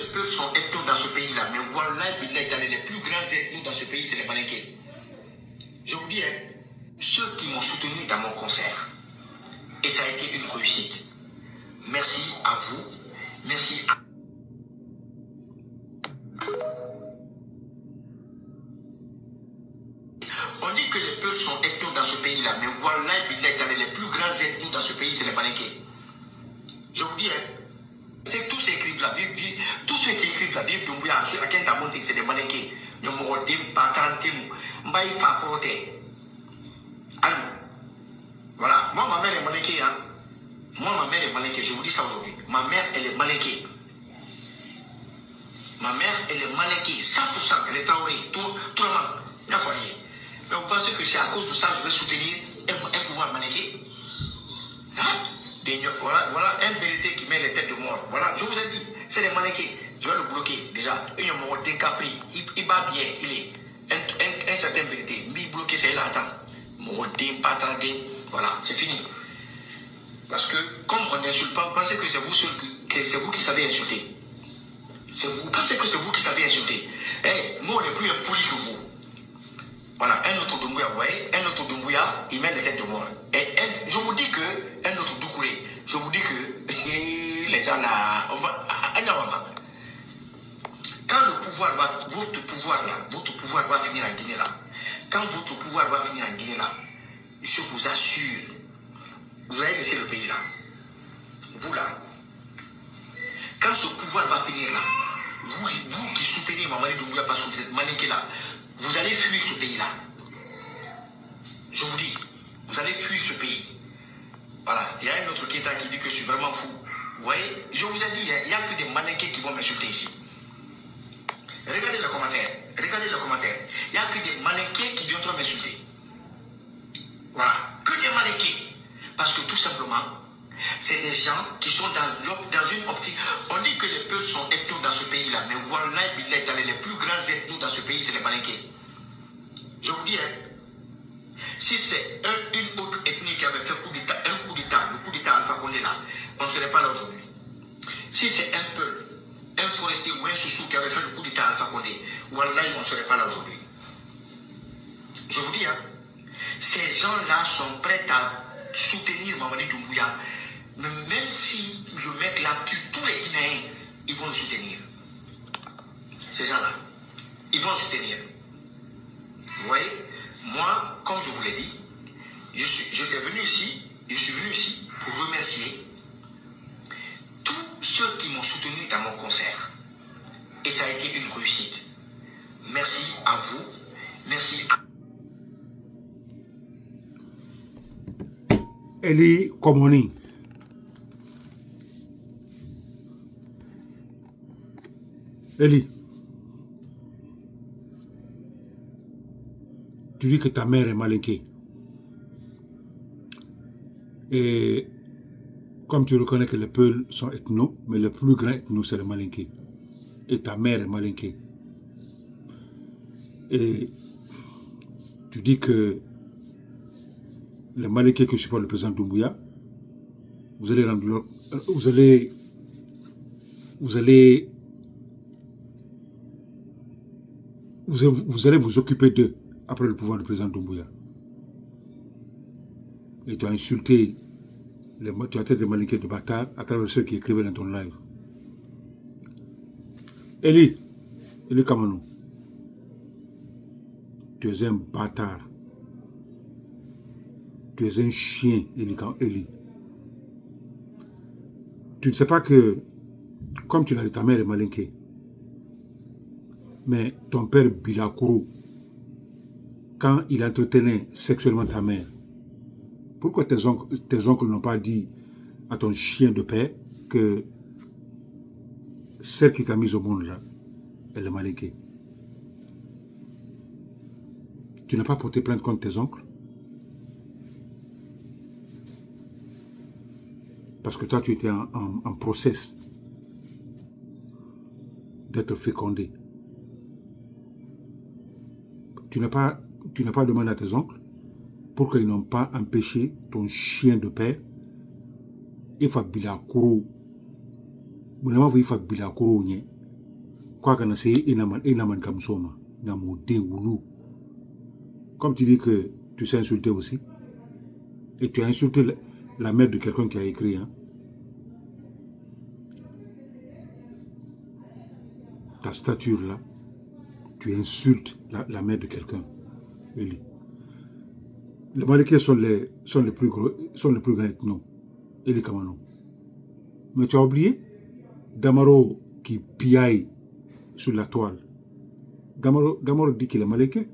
Les peuples sont ethnos dans ce pays-là, mais voilà, les plus grands ethnos dans ce pays, c'est les Malinqués. Je vous dis, ceux qui m'ont soutenu dans mon concert, et ça a été une réussite. Merci à vous, merci à... On dit que les peuples sont ethnos dans ce pays-là, mais voilà, les plus grands ethnos dans ce pays, c'est les Malinqués. Je vous dis, c'est tous ceux qui écrivent la vie, tous ceux qui écrivent la vie, à Kentamon, c'est des Malinqués. Nous m'aurons dit, Mbaye Faforote. Allô. Voilà. Moi, ma mère est Malinquée, hein. Moi, ma mère est Malinquée. Je vous dis ça aujourd'hui. Ma mère, elle est Malinquée. Ma mère, elle est Malinquée. 100%. Elle est Traoré. Tout le monde. Il n'y a pas rien. Mais vous pensez que c'est à cause de ça que je vais soutenir un pouvoir Malinqué? Hein? Voilà un vérité qui met les têtes de mort. Voilà, je vous ai dit, c'est les Malinqués. Je vais le bloquer déjà. Il va bien, il est. Un certain vérité. Mais bloqué, c'est là, attends. Voilà, c'est fini. Parce que, comme on n'insulte pas, vous pensez que c'est vous qui savez insulter. Vous pensez que c'est vous qui savez insulter. Nous, on est plus impolis que vous. Voilà, un autre Doumbouya, vous voyez, un autre Doumbouya, il met les têtes de mort. Je vous dis que, un autre Doukouré, je vous dis que, les gens là, on va, quand le pouvoir va, votre pouvoir va finir en Guinée là, quand votre pouvoir va finir en Guinée là, je vous assure, vous allez laisser le pays là. Vous là, quand ce pouvoir va finir là, vous qui soutenez Mamadi Doumbouya parce que vous êtes Malinqué là, vous allez fuir ce pays là. Je vous dis, vous allez fuir ce pays. Voilà, il y a un autre qui est là qui dit que je suis vraiment fou. Vous voyez, je vous ai dit, il n'y a que des Malinqués qui vont m'insulter ici. Regardez les commentaires. Regardez les commentaires. Il n'y a que des Malinqués qui viendront m'insulter. Voilà. Que des Malinqués. Parce que tout simplement, c'est des gens qui sont dans une optique. On dit que les peuples sont ethnos dans ce pays-là. Mais voilà, les plus grands ethnos dans ce pays, c'est les Malinqués. Je vous dis, si c'est une autre ethnie qui avait fait un coup d'État, le coup d'État Alpha Condé là, on ne serait pas là aujourd'hui. Si c'est un peuple, un forestier ou un chouchou qui avait fait le coup d'État Alpha Condé, voilà, on ne serait pas là aujourd'hui. Je vous dis, ces gens-là sont prêts à soutenir Mamadi Doumbouya. Même si le mec là tue tous les Guinéens, ils vont le soutenir. Ces gens-là, ils vont le soutenir. Vous voyez, moi, comme je vous l'ai dit, je suis venu ici pour remercier tous ceux qui m'ont soutenu dans mon concert. Et ça a été une réussite. Merci à vous. Merci à... Eli Komoni. Eli. Tu dis que ta mère est Malinquée. Et comme tu reconnais que les Peuls sont ethnos, mais le plus grand ethno, c'est le Malinqué. Et ta mère est Malinquée. Et tu dis que les Malinqués que supportent le président Doumbouya, vous allez vous occuper d'eux après le pouvoir du président Doumbouya. Et tu as insulté, tu as traité les Malinqués de bâtards à travers ceux qui écrivaient dans ton live. Eli Kamanou, tu es un bâtard. Tu es un chien, Eli. Tu ne sais pas que, comme tu l'as dit, ta mère est Malinquée. Mais ton père Bilakourou, quand il entretenait sexuellement ta mère, pourquoi tes oncles n'ont pas dit à ton chien de père que celle qui t'a mise au monde là, elle est Malinquée? Tu n'as pas porté plainte contre tes oncles? Parce que toi, tu étais en process d'être fécondé. Tu n'as pas demandé à tes oncles pourquoi ils n'ont pas empêché ton chien de père. Il faut Bilakourou. Vous n'avez pas vu Bilakourou. quoi qu'on ait, inaman comme soma, namo de oulu. Comme tu dis que tu sais insulter aussi, et tu as insulté la mère de quelqu'un qui a écrit, hein. Ta stature là, tu insultes la mère de quelqu'un, Eli. Les Malinké sont les plus grands ethnos, Eli Kamano. Mais tu as oublié Damaro qui piaille sur la toile. Damaro dit qu'il est Malinké,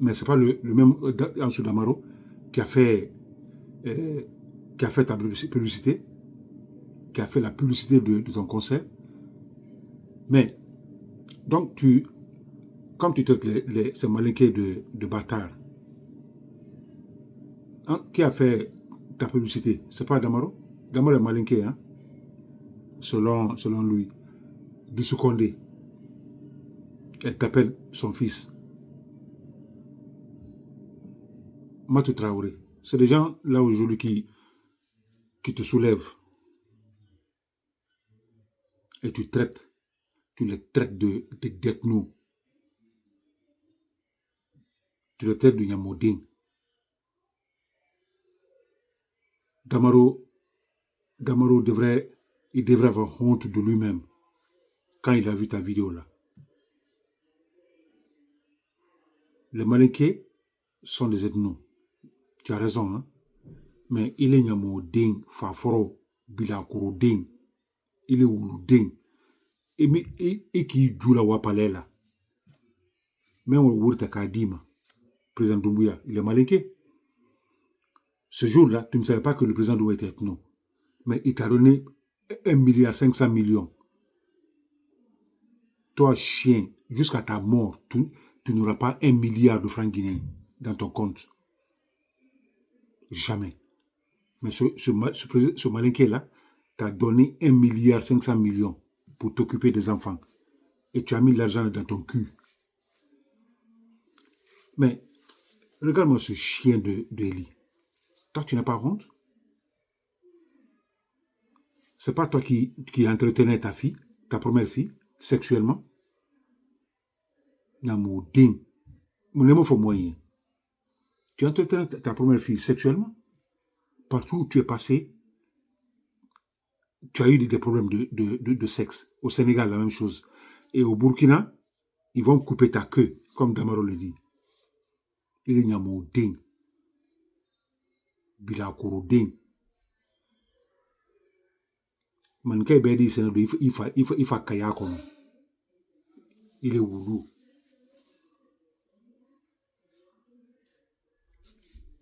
mais ce n'est pas le même Ansou Damaro qui a fait ta publicité, qui a fait la publicité de ton concert. Mais, donc, comme tu traites ces Malinké de bâtards, hein, qui a fait ta publicité? C'est pas Damaro? Damaro est Malinké, hein? Selon lui. Doussou Condé. Elle t'appelle son fils. Matou Traoré. C'est des gens là aujourd'hui qui te soulèvent. Et tu les traites de d'ethnos. Tu les traites de Yamodin. Damaro devrait avoir honte de lui-même quand il a vu ta vidéo là. Les Malinké sont des ethnos. Tu as raison, hein? Mais il est Yamodin, Faforo, Bilakorodin, il est Ouloudin. Et qui joue la wapalela. Même au Wurta Kadima, président Doumbouya, il est Malinké. Ce jour-là, tu ne savais pas que le président doit être ethno. Mais il t'a donné 1,5 milliard. Toi, chien, jusqu'à ta mort, tu n'auras pas 1 milliard de francs guinéens dans ton compte. Jamais. Mais ce Malinké-là t'a donné 1,5 milliard pour t'occuper des enfants. Et tu as mis l'argent dans ton cul. Mais, regarde-moi ce chien d'Eli. Toi, tu n'as pas honte? C'est pas toi qui entretenais ta fille, ta première fille, sexuellement? Namo ding. Mon faut moyen. Tu entretenais ta première fille sexuellement? Partout où tu es passé, tu as eu des problèmes de sexe. Au Sénégal, la même chose. Et au Burkina, ils vont couper ta queue, comme Damaro le dit. Il est Namo ding. Bilakoro ding. Mankai bedi senado il fa kaya kono. Il est woulou.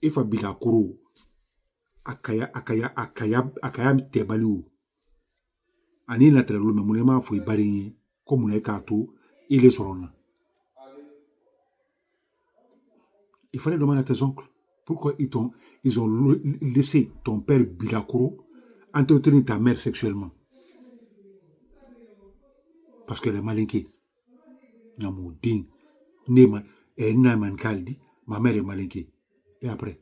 Il fa bilakoro. Akaya tebaliu. Ani na trelo me munema fo ibari comme on est kato, il est sorona. Il fallait demander à tes oncles pourquoi ils ont laissé ton père Bilakoro entretenir ta mère sexuellement. Parce qu'elle est malinquée. Namoudin. Naman Kaldi, ma mère est malinquée. Et après,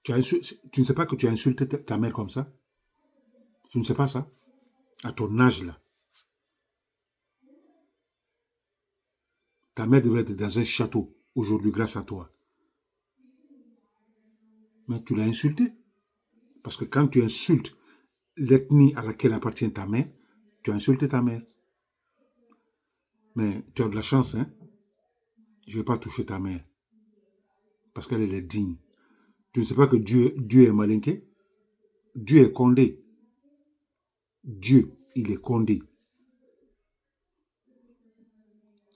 tu ne sais pas que tu as insulté ta mère comme ça? Tu ne sais pas ça? À ton âge là. Ta mère devrait être dans un château aujourd'hui grâce à toi. Mais tu l'as insultée. Parce que quand tu insultes l'ethnie à laquelle appartient ta mère, tu as insulté ta mère. Mais tu as de la chance, hein? Je ne vais pas toucher ta mère. Parce qu'elle est digne. Tu ne sais pas que Dieu est malinqué? Dieu est Condé. Dieu, il est Condé.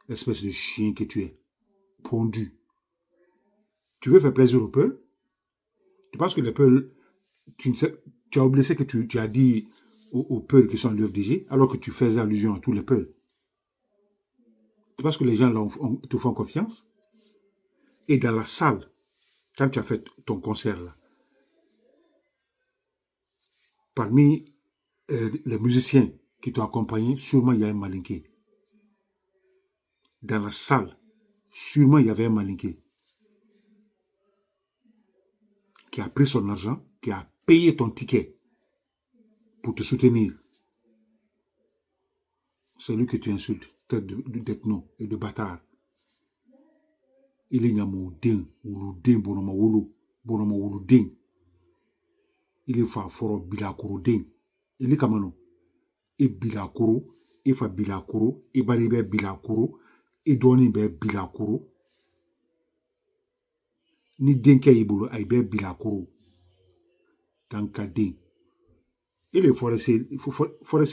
Espèce de chien que tu es. Pondu. Tu veux faire plaisir aux peuls? Tu penses que les peuls... Tu as oublié ce que tu as dit aux peuls qui sont à l'UFDG, alors que tu faisais allusion à tous les peuls. Tu penses que les gens là te font confiance? Et dans la salle, quand tu as fait ton concert là, parmi les musiciens qui t'ont accompagné, sûrement il y a un malinqué. Dans la salle, sûrement il y avait un malinqué qui a pris son argent, qui a payé ton ticket pour te soutenir. c'est lui que tu insultes, tête d'ethno et de bâtard. Il est Nyamoudin, Wouloudin, Bonoma Wouloudin. Il est Faforo, Bilakorodin. Il est Kamano. Et Bilakoro, et Fa Bilakoro, et Baribe Bilakoro, et Donibe Bilakoro. Ni Denke Ibolo, Aibe Bilakoro. Tankadin. Et les forestiers,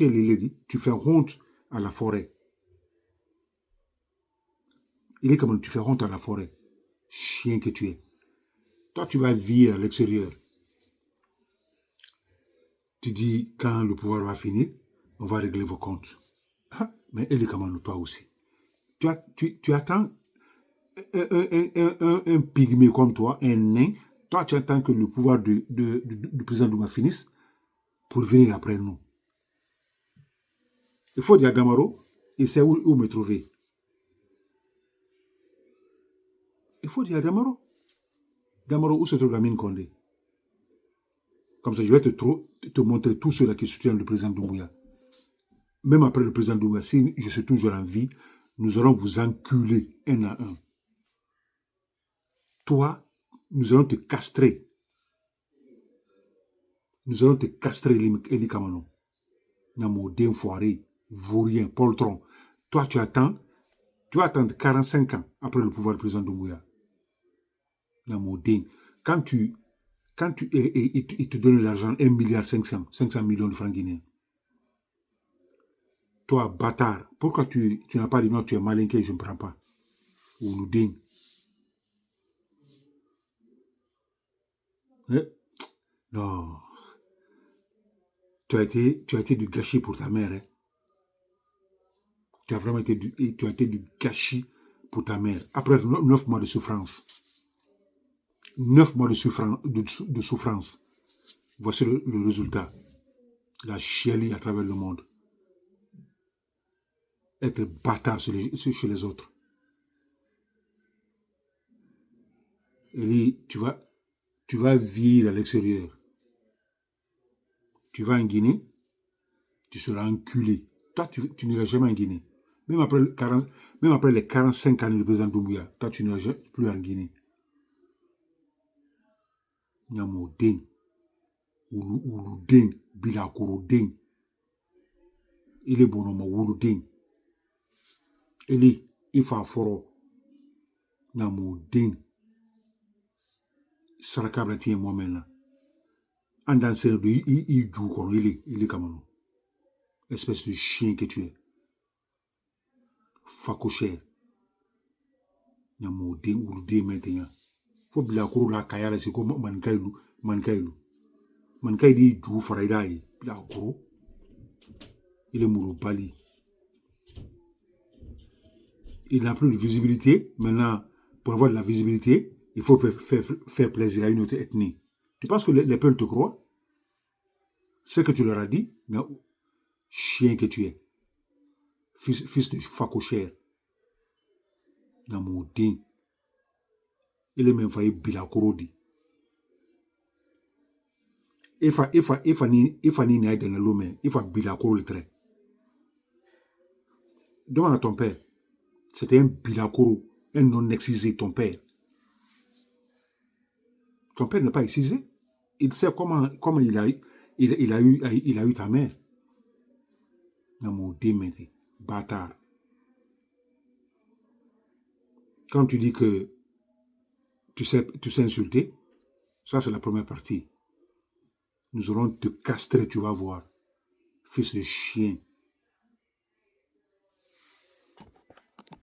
les dit, tu fais honte à la forêt. Il est comme tu fais honte à la forêt. Chien que tu es. Toi, tu vas vivre à l'extérieur. Tu dis, quand le pouvoir va finir, on va régler vos comptes. Ah, mais il est comme toi aussi. Tu attends un pygmée comme toi, un nain. Toi, tu attends que le pouvoir du président Douma finisse pour venir après nous. Il faut dire à Damaro, il sait où me trouver. Il faut dire à Damaro. Damaro, où se trouve la mine Condé? Comme ça, je vais te montrer tous ceux-là qui soutiennent le président Doumbouya. Même après le président Doumbouya, si je suis toujours en vie, nous allons vous enculer un à un. Toi, nous allons te castrer. Nous allons te castrer, Eli Kamano. Namodin, foiré, vaurien, poltron. Toi, tu vas attendre 45 ans après le pouvoir du président Doumbouya. Namodin. Quand il te donne l'argent, 1 milliard 500 millions de francs guinéens. Toi, bâtard, pourquoi tu n'as pas dit non, tu es malinqué, je ne prends pas. Ou Loudin. Non. Tu as été du gâchis pour ta mère. Hein? Tu as vraiment été du gâchis pour ta mère. Après 9 mois de souffrance. 9 mois de souffrance. Voici le résultat. La chialie à travers le monde. Être bâtard chez les autres. Eli, tu vas vivre à l'extérieur. Tu vas en Guinée, tu seras enculé. Toi, tu n'iras jamais en Guinée. Même après les 45 années du président Doumbouya, toi, tu n'iras plus en Guinée. Nyamodin, Wouloudin, Bilakorodin. Il est bonhomme, Wouloudin. Eli, il faut foro. Nyamodin. Sarakabla tient moi-même là. En dansant, il joue comme il est comme nous. Espèce de chien que tu es. Fakocher. Nyamodin, Wouloudin maintenant. Faut Bilakoro la kaya la c'est comme Mankailu. Mankaili joue Friday. Bilakoro. Il est Moulopali. Il n'a plus de visibilité. Maintenant, pour avoir de la visibilité, il faut faire plaisir à une autre ethnie. Tu penses que les peuples te croient? Ce que tu leur as dit, mais chien que tu es. Fils de Fakocher. Namodin. Il est même failli Bilakorodi. Il faut ni dans le lomé. Il faut Bilakoro le trait. Demande à ton père. C'était un Bilakoro, un non-excisé, ton père. Ton père n'est pas excisé. Il sait comment il a eu ta mère. Namodin maintenant. Bâtard. Quand tu dis que tu sais insulter, ça c'est la première partie. Nous allons te castrer, tu vas voir. Fils de chien.